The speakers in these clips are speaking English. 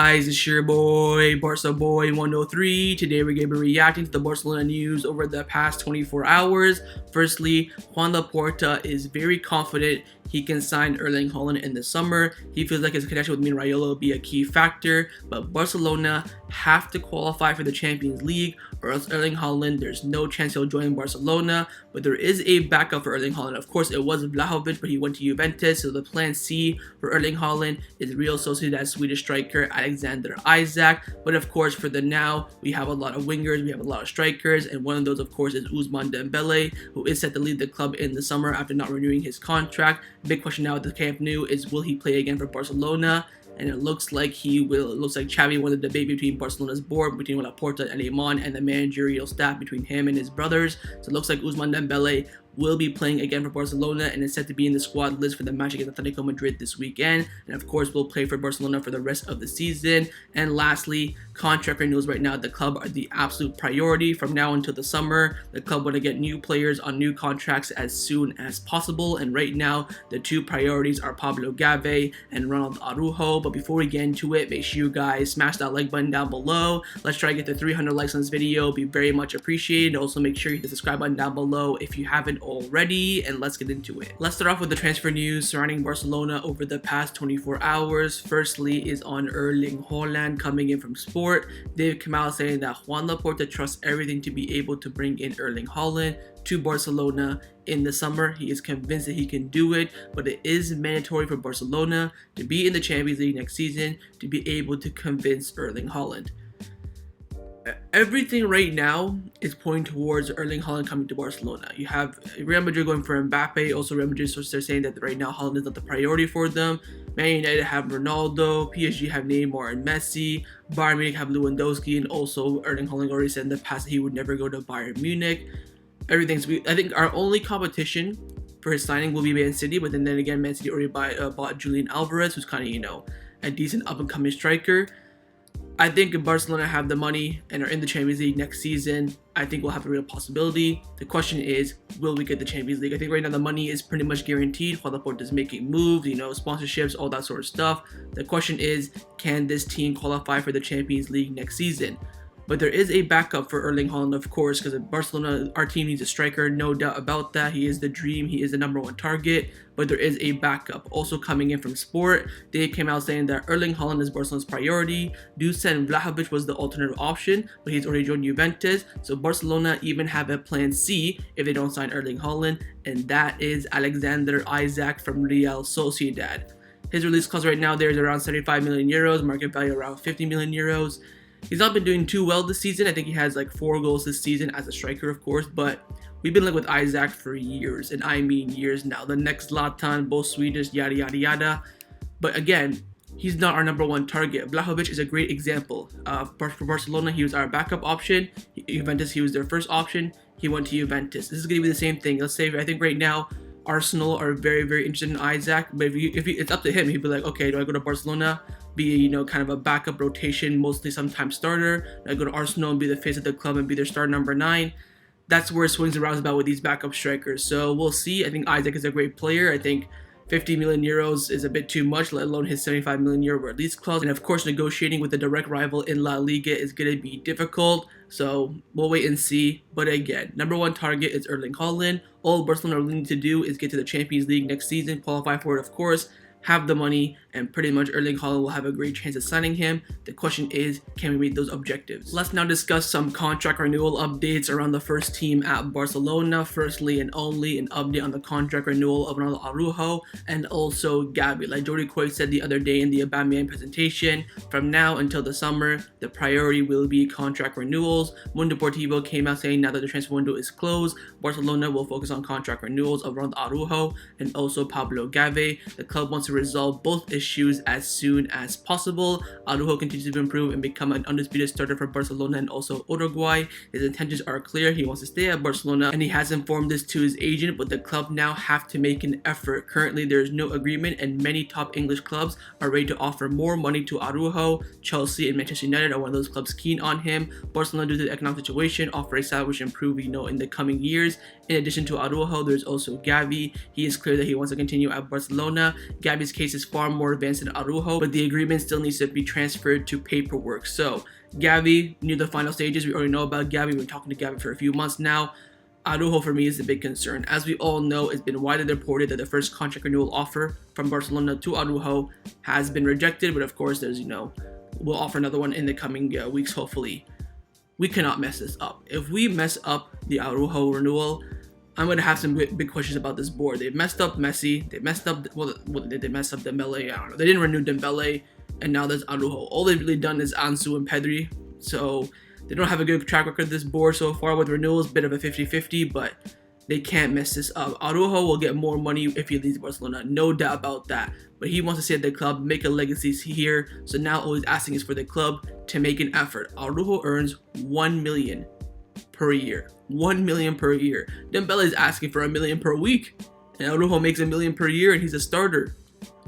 guys, it's your boy, Barca Boy 103. Today we're going to be reacting to the Barcelona news over the past 24 hours. Firstly, Joan Laporta is very confident he can sign Erling Haaland in the summer. He feels like his connection with Raiola will be a key factor, but Barcelona have to qualify for the Champions League or else Erling Haaland, there's no chance he'll join Barcelona, but there is a backup for Erling Haaland. Of course, it was Vlahovic, but he went to Juventus, so the plan C for Erling Haaland is Real Sociedad Swedish striker Alexander Isak, but of course, for the now, we have a lot of wingers, we have a lot of strikers, and one of those, of course, is Ousmane Dembele, who is set to leave the club in the summer after not renewing his contract. Big question now at the Camp Nou is, will he play again for Barcelona? And it looks like he will. It looks like Xavi won the debate between Barcelona's board, between Laporta and Alemany, and the managerial staff between him and his brothers. So it looks like Ousmane Dembele will be playing again for Barcelona and is set to be in the squad list for the match against Atletico Madrid this weekend. And of course, will play for Barcelona for the rest of the season. And lastly, contract renewals right now at the club are the absolute priority. From now until the summer, the club want to get new players on new contracts as soon as possible. And right now, the two priorities are Pablo Gave and Ronald Araujo. But before we get into it, make sure you guys smash that like button down below. Let's try to get to 300 likes on this video. Be very much appreciated. Also, make sure you hit the subscribe button down below if you haven't already, and let's get into it. Let's start off with the transfer news surrounding Barcelona over the past 24 hours. Firstly is on Erling Haaland coming in from Sport. They've come out saying that Joan Laporta trusts everything to be able to bring in Erling Haaland to Barcelona in the summer. He is convinced that he can do it, but it is mandatory for Barcelona to be in the Champions League next season to be able to convince Erling Haaland. Everything right now is pointing towards Erling Haaland coming to Barcelona. You have Real Madrid going for Mbappe. Also, Real Madrid are saying that right now Haaland is not the priority for them. Man United have Ronaldo. PSG have Neymar and Messi. Bayern Munich have Lewandowski, and also Erling Haaland already said in the past that he would never go to Bayern Munich. I think our only competition for his signing will be Man City, but then again, Man City already bought Julian Alvarez, who's kind of, a decent up-and-coming striker. I think if Barcelona have the money and are in the Champions League next season, I think we'll have a real possibility. The question is, will we get the Champions League? I think right now the money is pretty much guaranteed. Juan Laporta is making moves, sponsorships, all that sort of stuff. The question is, can this team qualify for the Champions League next season? But there is a backup for Erling Haaland, of course, because Barcelona, our team needs a striker, no doubt about that. He is the dream, he is the #1 target, but there is a backup. Also coming in from Sport, they came out saying that Erling Haaland is Barcelona's priority. Dusan Vlahovic was the alternative option, but he's already joined Juventus, so Barcelona even have a plan C if they don't sign Erling Haaland, and that is Alexander Isak from Real Sociedad. His release clause right now there is around 75 million euros, market value around 50 million euros. He's not been doing too well this season. I think he has like 4 goals this season as a striker, of course, but we've been with Isak for years, and I mean years now. The next Zlatan, both Swedish, yada yada yada. But again, he's not our #1 target. Vlahovic is a great example. For Barcelona, he was our backup option. Juventus, he was their first option. He went to Juventus. This is going to be the same thing. Let's say, I think right now, Arsenal are very, very interested in Isak, but if it's up to him, he'd be like, okay, do I go to Barcelona, be kind of a backup rotation, mostly sometimes starter? Do I go to Arsenal and be the face of the club and be their star #9? That's where it swings around about with these backup strikers. So we'll see. I think Isak is a great player. I think 50 million euros is a bit too much, let alone his 75 million euro release clause. And of course, negotiating with the direct rival in La Liga is going to be difficult. So we'll wait and see. But again, #1 target is Erling Haaland. All Barcelona really need to do is get to the Champions League next season, qualify for it, of course, have the money, and pretty much Erling Haaland will have a great chance of signing him. The question is, can we meet those objectives? Let's now discuss some contract renewal updates around the first team at Barcelona. Firstly and only, an update on the contract renewal of Ronald Araujo and also Gavi. Like Jordi Cruyff said the other day in the Aubameyang presentation, from now until the summer, the priority will be contract renewals. Mundo Deportivo came out saying now that the transfer window is closed, Barcelona will focus on contract renewals of Ronald Araujo and also Pablo Gave. The club wants to resolve both issues as soon as possible. Araujo continues to improve and become an undisputed starter for Barcelona and also Uruguay. His intentions are clear. He wants to stay at Barcelona, and he has informed this to his agent, but the club now have to make an effort. Currently, there is no agreement, and many top English clubs are ready to offer more money to Araujo. Chelsea and Manchester United are one of those clubs keen on him. Barcelona, due to the economic situation, offer a salary which improve, in the coming years. In addition to Araujo, there's also Gavi. He is clear that he wants to continue at Barcelona. Gavi's case is far more more advanced than Araujo, but the agreement still needs to be transferred to paperwork. So Gavi, near the final stages, we already know about Gavi. We've been talking to Gavi for a few months now. Araujo for me is the big concern. As we all know, it's been widely reported that the first contract renewal offer from Barcelona to Araujo has been rejected, but of course there's, we'll offer another one in the coming weeks, hopefully. We cannot mess this up. If we mess up the Araujo renewal, I'm going to have some big questions about this board. They messed up Messi, they messed up, they messed up Dembele, I don't know. They didn't renew Dembele, and now there's Araujo. All they've really done is Ansu and Pedri, so they don't have a good track record this board so far with renewals, bit of a 50-50, but they can't mess this up. Araujo will get more money if he leaves Barcelona, no doubt about that. But he wants to stay at the club, make a legacy here, so now all he's asking is for the club to make an effort. Araujo earns 1 million per year. 1 million per year. Dembele is asking for 1 million per week, and Araujo makes 1 million per year, and he's a starter.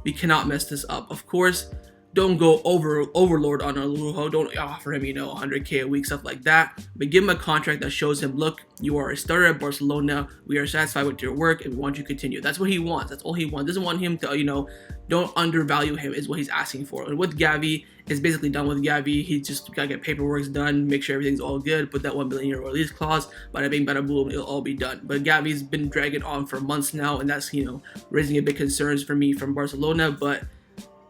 We cannot mess this up. Of course, don't go overlord on Araujo. Don't offer him, 100K a week, stuff like that. But give him a contract that shows him, look, you are a starter at Barcelona. We are satisfied with your work, and we want you to continue. That's what he wants. That's all he wants. Doesn't want him to, don't undervalue him is what he's asking for. And with Gavi, it's basically done with Gavi. He just got to get paperwork done, make sure everything's all good, put that €1 billion release clause, bada bing, bada boom, it'll all be done. But Gavi's been dragging on for months now, and that's, raising a big concerns for me from Barcelona, but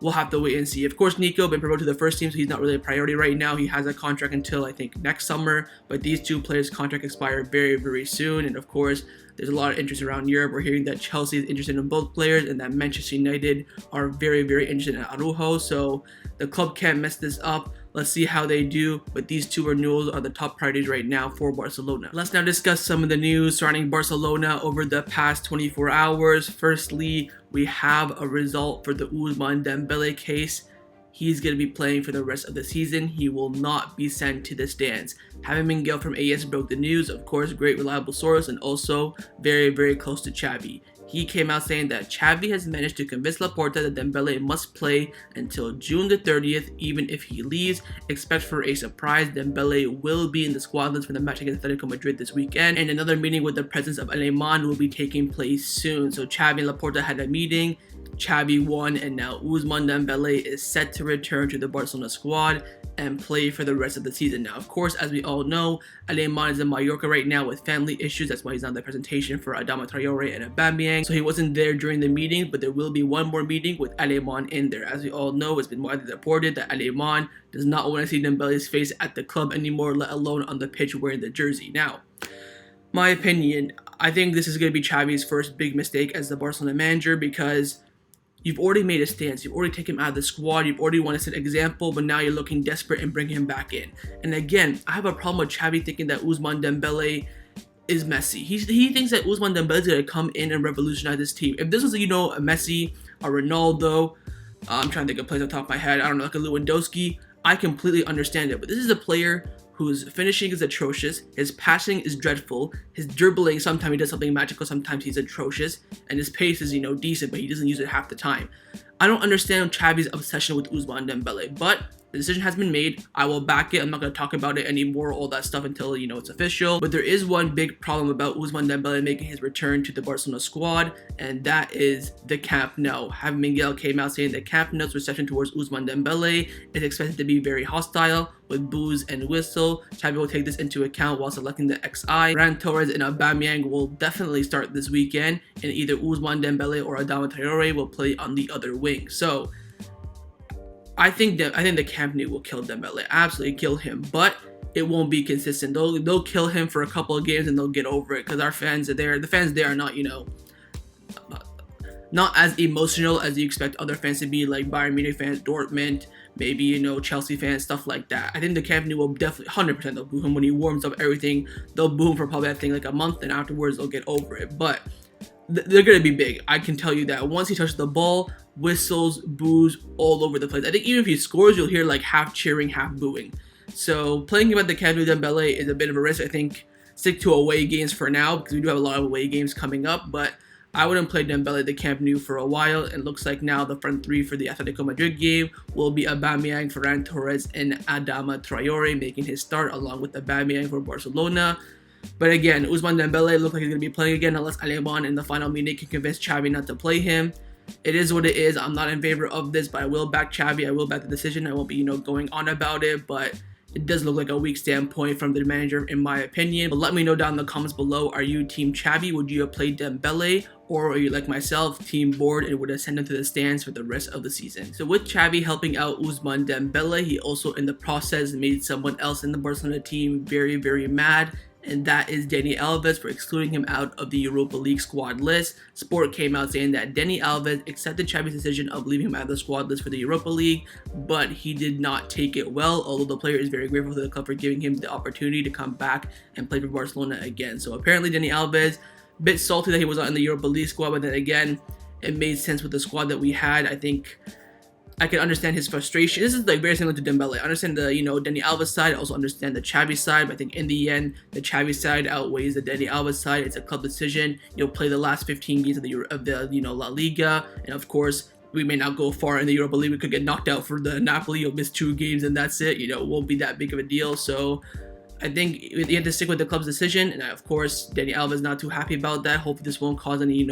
we'll have to wait and see. Of course, Nico been promoted to the first team, so he's not really a priority right now. He has a contract until, I think, next summer, but these two players' contract expire very, very soon, and of course, there's a lot of interest around Europe. We're hearing that Chelsea is interested in both players and that Manchester United are very, very interested in Araujo, so the club can't mess this up. Let's see how they do, but these two renewals are the top priorities right now for Barcelona. Let's now discuss some of the news surrounding Barcelona over the past 24 hours. Firstly, we have a result for the Ousmane Dembele case. He's going to be playing for the rest of the season. He will not be sent to the stands. Javi Miguel from AS broke the news. Of course, great reliable source and also very, very close to Xavi. He came out saying that Xavi has managed to convince Laporta that Dembele must play until June the 30th, even if he leaves. Expect for a surprise, Dembele will be in the squad list for the match against Atletico Madrid this weekend, and another meeting with the presence of Alemany will be taking place soon. So Xavi and Laporta had a meeting, Xavi won, and now Ousmane Dembele is set to return to the Barcelona squad and play for the rest of the season. Now, of course, as we all know, Alemany is in Mallorca right now with family issues. That's why he's not in the presentation for Adama Traore and Aubameyang. So he wasn't there during the meeting, but there will be one more meeting with Alemany in there. As we all know, it's been widely reported that Alemany does not want to see Dembele's face at the club anymore, let alone on the pitch wearing the jersey. Now, my opinion, I think this is going to be Xavi's first big mistake as the Barcelona manager, because you've already made a stance. You've already taken him out of the squad. You've already wanted to set an example, but now you're looking desperate and bringing him back in. And again, I have a problem with Xavi thinking that Ousmane Dembele is Messi. He thinks that Ousmane Dembele is going to come in and revolutionize this team. If this was, a Messi, a Ronaldo, I'm trying to think of players off the top of my head, I don't know, like a Lewandowski, I completely understand it. But this is a player whose finishing is atrocious, his passing is dreadful, his dribbling, sometimes he does something magical, sometimes he's atrocious, and his pace is, decent, but he doesn't use it half the time. I don't understand Xavi's obsession with Ousmane Dembele, but the decision has been made. I will back it. I'm not going to talk about it anymore, all that stuff, until, it's official. But there is one big problem about Ousmane Dembele making his return to the Barcelona squad, and that is the Camp Nou. Javi Miguel came out saying that Camp Nou's reception towards Ousmane Dembele is expected to be very hostile, with boos and whistle. Xavi will take this into account while selecting the XI. Ferran Torres and Aubameyang will definitely start this weekend, and either Ousmane Dembele or Adama Traore will play on the other wing. So I think the Camp Nou will kill Dembele, absolutely kill him, but it won't be consistent. They'll kill him for a couple of games and they'll get over it, because our fans are there. The fans there are not, not as emotional as you expect other fans to be, like Bayern Munich fans, Dortmund, maybe, Chelsea fans, stuff like that. I think the Camp Nou will definitely, 100% they'll boo him when he warms up everything. They'll boo him for probably, I think, like a month, and afterwards they'll get over it. But they're going to be big. I can tell you that. Once he touches the ball, whistles, boos all over the place. I think even if he scores, you'll hear like half cheering, half booing. So playing him at the Camp Nou Dembele is a bit of a risk. I think stick to away games for now, because we do have a lot of away games coming up, but I wouldn't play Dembele at the Camp Nou for a while. It looks like now the front three for the Atletico Madrid game will be Aubameyang, Ferran Torres, and Adama Traore making his start along with Aubameyang for Barcelona. But again, Ousmane Dembele looks like he's going to be playing again unless Alemany in the final meeting can convince Xavi not to play him. it is what it is. I'm not in favor of this, but I will back Xavi. I will back the decision. I won't be, going on about it, but it does look like a weak standpoint from the manager, in my opinion. But let me know down in the comments below, are you Team Xavi? Would you have played Dembele? Or are you like myself, Team Board, and would have sent him to the stands for the rest of the season? So with Xavi helping out Ousmane Dembele, he also in the process made someone else in the Barcelona team very, very mad. And that is Dani Alves, for excluding him out of the Europa League squad list. Sport came out saying that Dani Alves accepted Xavi's decision of leaving him out of the squad list for the Europa League, but he did not take it well, although the player is very grateful to the club for giving him the opportunity to come back and play for Barcelona again. So apparently Dani Alves, a bit salty that he was not in the Europa League squad, but then again, it made sense with the squad that we had. I think I can understand his frustration. This is like very similar to Dembele. I understand the, Dani Alves side. I also understand the Xavi side. But I think in the end, the Xavi side outweighs the Dani Alves side. It's a club decision. You'll play the last 15 games of the La Liga, and of course, we may not go far in the Europa League. We could get knocked out for the Napoli. You'll miss 2 games and that's it. It won't be that big of a deal. So I think you have to stick with the club's decision, and of course, Dani Alves is not too happy about that. Hopefully, this won't cause any,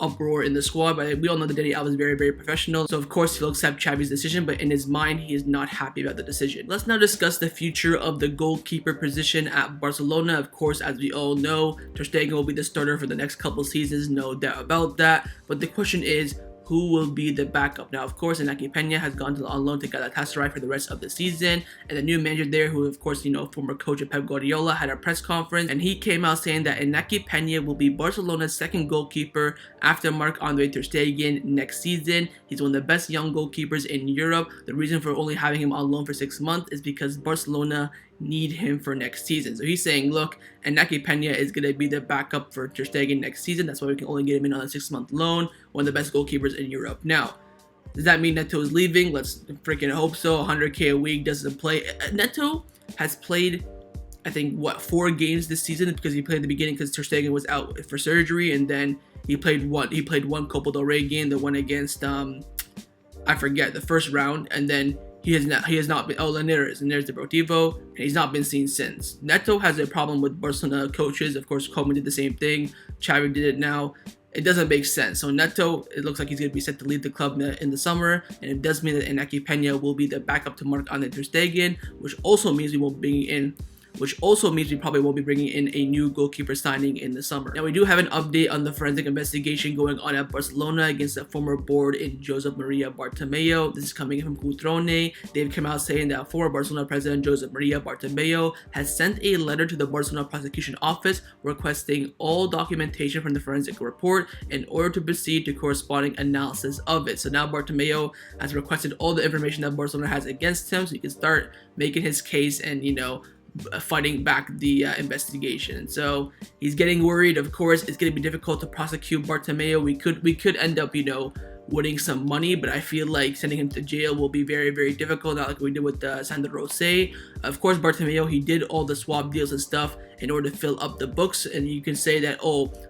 uproar in the squad. But we all know that Dani Alves is very, very professional, so of course he'll accept Xavi's decision. But in his mind, he is not happy about the decision. Let's now discuss the future of the goalkeeper position at Barcelona. Of course, as we all know, Ter Stegen will be the starter for the next couple seasons, no doubt about that. But the question is, who will be the backup? Now, of course, Iñaki Peña has gone on loan to Galatasaray for the rest of the season, and the new manager there, who of course, former coach of Pep Guardiola, had a press conference, and he came out saying that Iñaki Peña will be Barcelona's second goalkeeper after Marc-Andre Ter Stegen next season. He's one of the best young goalkeepers in Europe. The reason for only having him on loan for 6 months is because Barcelona need him for next season. So he's saying, look, Iñaki Peña is going to be the backup for Ter Stegen next season. That's why we can only get him in on a 6-month loan. One of the best goalkeepers in Europe. Now, does that mean Neto is leaving? Let's freaking hope so. 100K a week, doesn't play. Neto has played, I think, 4 games this season, because he played at the beginning because Ter Stegen was out for surgery, and then he played one Copa del Rey game, the one against I forget, the first round, and then he has not been, Linares Deportivo, and he's not been seen since. Neto has a problem with Barcelona coaches. Of course, Koeman did the same thing. Xavi did it now. It doesn't make sense. So Neto, it looks like he's going to be set to leave the club in the summer, and it does mean that Iñaki Peña will be the backup to Marc-Andre Ter Stegen, which also means we probably won't be bringing in a new goalkeeper signing in the summer. Now, we do have an update on the forensic investigation going on at Barcelona against the former board in Josep Maria Bartomeu. This is coming in from Cutrone. They've come out saying that former Barcelona president Josep Maria Bartomeu has sent a letter to the Barcelona prosecution office requesting all documentation from the forensic report in order to proceed to corresponding analysis of it. So now Bartomeu has requested all the information that Barcelona has against him, so he can start making his case and, fighting back the investigation. So he's getting worried. Of course, it's going to be difficult to prosecute Bartomeu. We could end up, winning some money, but I feel like sending him to jail will be very, very difficult, not like we did with Sandro Rosé. Of course, Bartomeu, he did all the swap deals and stuff in order to fill up the books, and you can say that,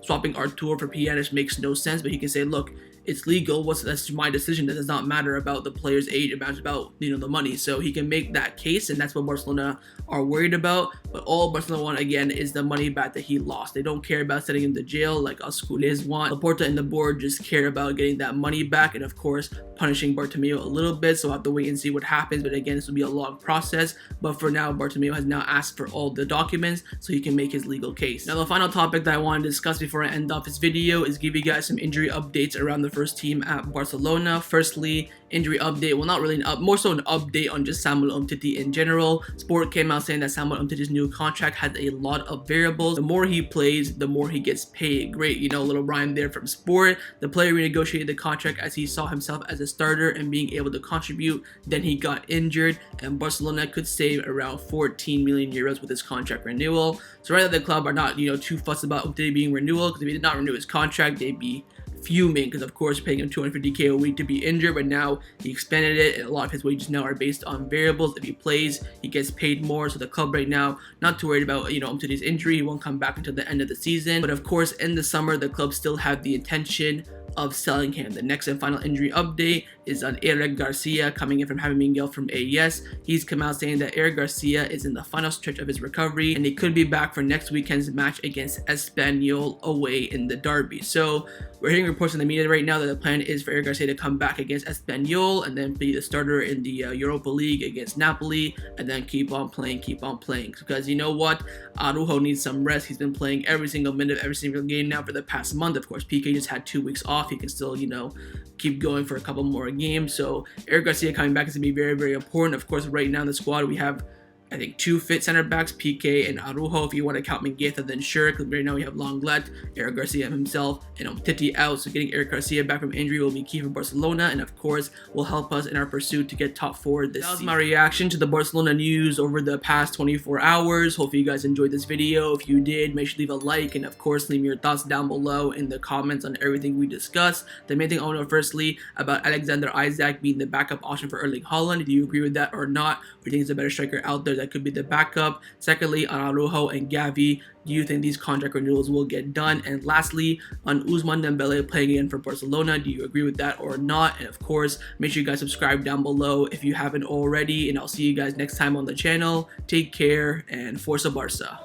swapping Artur for Pjanic makes no sense, but he can say, look, it's legal. That's my decision. That does not matter about the player's age. It matters about, the money. So he can make that case, and that's what Barcelona are worried about. But all Barcelona want, again, is the money back that he lost. They don't care about sending him to jail like us culés want. Laporta and the board just care about getting that money back, and of course, punishing Bartomeu a little bit. So we'll have to wait and see what happens. But again, this will be a long process. But for now, Bartomeu has now asked for all the documents so he can make his legal case. Now, the final topic that I want to discuss before I end off this video is give you guys some injury updates around the first team at Barcelona. Firstly, injury update, well, not really more so an update on just Samuel Umtiti in general. Sport came out saying that Samuel Umtiti's new contract has a lot of variables. The more he plays, the more he gets paid. Great, little rhyme there from Sport. The player renegotiated the contract as he saw himself as a starter and being able to contribute. Then he got injured, and Barcelona could save around 14 million euros with his contract renewal. So right now the club are not, too fussed about Umtiti being renewal, because if he did not renew his contract, they'd be fuming, because of course paying him 250k a week to be injured, but now he expanded it, and a lot of his wages now are based on variables. If he plays, he gets paid more. So the club right now not too worried about Umtiti's injury. He won't come back until the end of the season, but of course in the summer the club still have the intention of selling him. The next and final injury update is on Eric Garcia coming in from having Miguel from AES. He's come out saying that Eric Garcia is in the final stretch of his recovery and he could be back for next weekend's match against Espanyol away in the derby. So we're hearing reports in the media right now that the plan is for Eric Garcia to come back against Espanyol and then be the starter in the Europa League against Napoli and then keep on playing. Because you know what? Araujo needs some rest. He's been playing every single minute of every single game now for the past month. Of course, PK just had 2 weeks off. He can still, keep going for a couple more games. So Eric Garcia coming back is going to be very, very important. Of course, right now in the squad, we have I think 2 fit center backs, PK and Araujo. If you want to count Mingueza, then sure. Because right now we have Lenglet, Eric Garcia himself, and Umtiti out. So getting Eric Garcia back from injury will be key for Barcelona, and of course will help us in our pursuit to get top 4 this season. That was my reaction to the Barcelona news over the past 24 hours. Hopefully you guys enjoyed this video. If you did, make sure to leave a like, and of course leave me your thoughts down below in the comments on everything we discussed. The main thing I want to know firstly about Alexander Isak being the backup option for Erling Haaland. Do you agree with that or not? Or do you think it's a better striker out there that could be the backup? Secondly, on Araujo and Gavi, do you think these contract renewals will get done? And lastly, on Ousmane Dembele playing again for Barcelona, do you agree with that or not? And of course, make sure you guys subscribe down below if you haven't already, and I'll see you guys next time on the channel. Take care and Forza Barca.